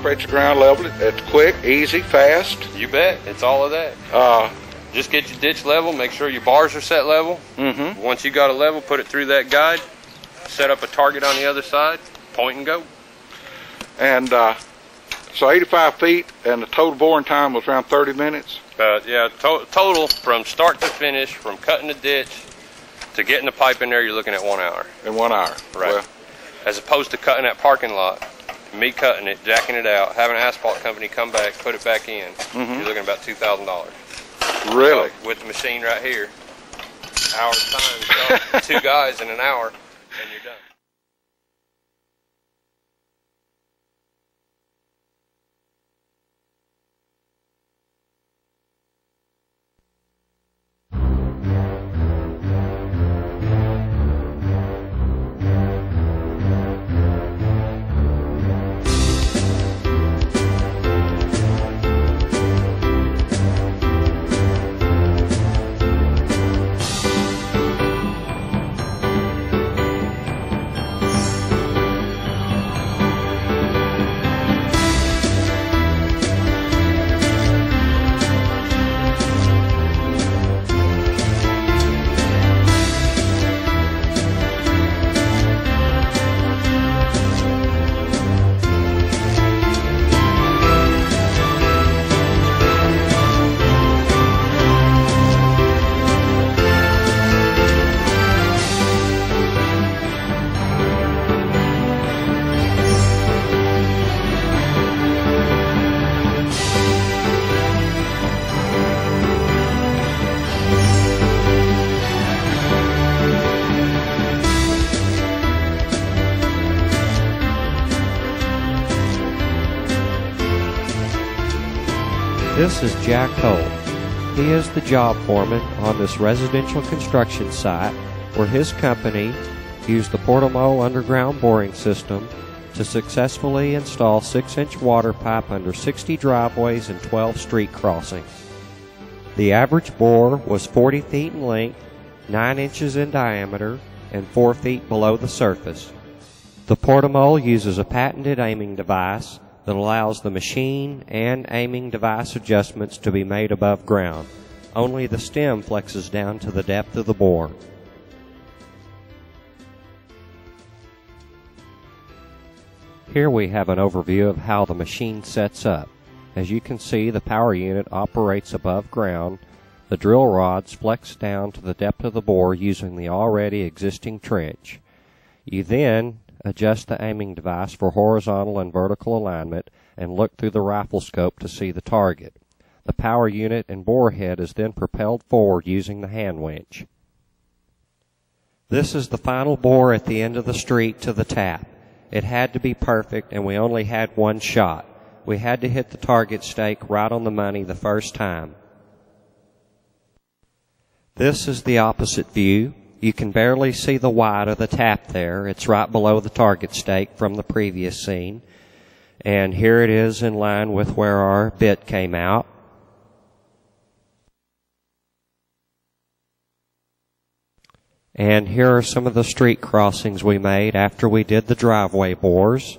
operate the ground level. It's quick, easy, fast. You bet. It's all of that. Just get your ditch level. Make sure your bars are set level. Mm-hmm. Once you got a level, put it through that guide. Set up a target on the other side. Point and go. And so 85 feet, and the total boring time was around 30 minutes? Yeah, total from start to finish, from cutting the ditch to getting the pipe in there, you're looking at 1 hour. In 1 hour? Right. Well, as opposed to cutting that parking lot, me cutting it, jacking it out, having an asphalt company come back, put it back in, you're looking at about $2,000. Really? So with the machine right here, hours time, so 2 guys in an hour, and you're done. This is Jack Cole. He is the job foreman on this residential construction site where his company used the Portamole underground boring system to successfully install 6-inch water pipe under 60 driveways and 12 street crossings. The average bore was 40 feet in length, 9 inches in diameter, and 4 feet below the surface. The Portamole uses a patented aiming device that allows the machine and aiming device adjustments to be made above ground. Only the stem flexes down to the depth of the bore. Here we have an overview of how the machine sets up. As you can see, the power unit operates above ground. The drill rods flex down to the depth of the bore using the already existing trench. You then adjust the aiming device for horizontal and vertical alignment and look through the rifle scope to see the target. The power unit and bore head is then propelled forward using the hand winch. This is the final bore at the end of the street to the tap. It had to be perfect, and we only had one shot. We had to hit the target stake right on the money the first time. This is the opposite view. You can barely see the white of the tap there. It's right below the target stake from the previous scene. And here it is in line with where our bit came out. And here are some of the street crossings we made after we did the driveway bores.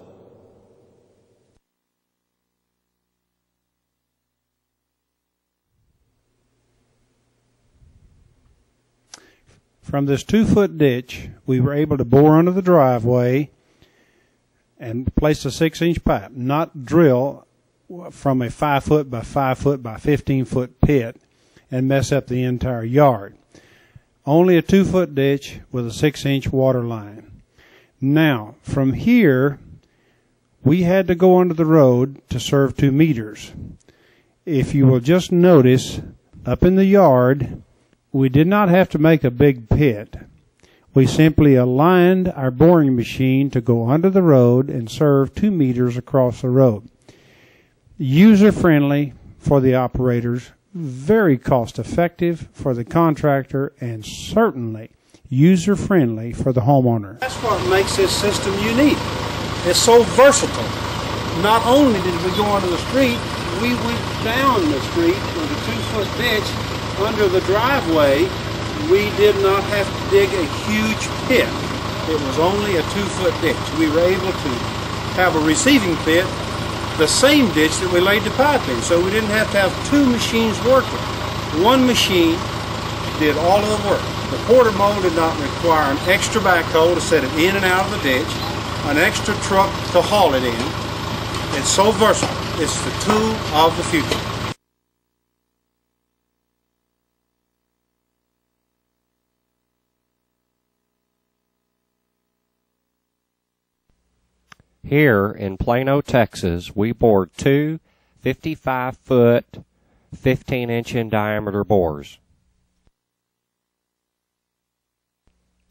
From this 2-foot ditch, we were able to bore under the driveway and place a 6-inch pipe, not drill from a 5-foot by 5-foot by 15-foot pit and mess up the entire yard. Only a 2-foot ditch with a 6-inch water line. Now, from here, we had to go under the road to serve 2 meters. If you will just notice, up in the yard, we did not have to make a big pit. We simply aligned our boring machine to go under the road and serve 2 meters across the road. User-friendly for the operators, very cost-effective for the contractor, and certainly user-friendly for the homeowner. That's what makes this system unique. It's so versatile. Not only did we go onto the street, we went down the street with a 2-foot ditch under the driveway. We did not have to dig a huge pit. It was only a 2-foot ditch. We were able to have a receiving pit the same ditch that we laid the pipe in, so we didn't have to have two machines working. One machine did all of the work. The Portamole did not require an extra backhoe to set it in and out of the ditch, an extra truck to haul it in. It's so versatile. It's the tool of the future. Here in Plano, Texas, we bored two 55-foot, 15-inch in diameter bores.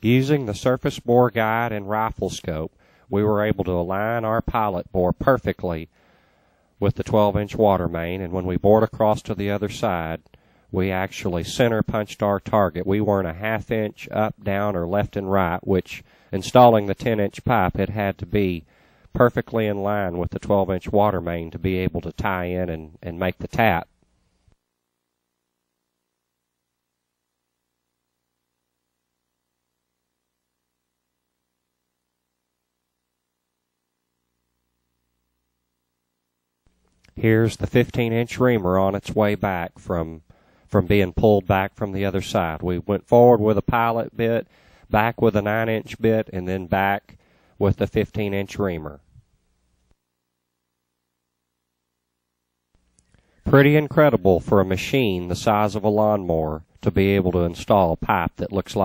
Using the surface bore guide and rifle scope, we were able to align our pilot bore perfectly with the 12-inch water main, and when we bored across to the other side, we actually center punched our target. We weren't a half-inch up, down, or left and right, which, installing the 10-inch pipe, it had to be perfectly in line with the 12-inch water main to be able to tie in and make the tap. Here's the 15-inch reamer on its way back from being pulled back from the other side. We went forward with a pilot bit, back with a 9-inch bit, and then back with the 15-inch reamer. Pretty incredible for a machine the size of a lawnmower to be able to install pipe that looks like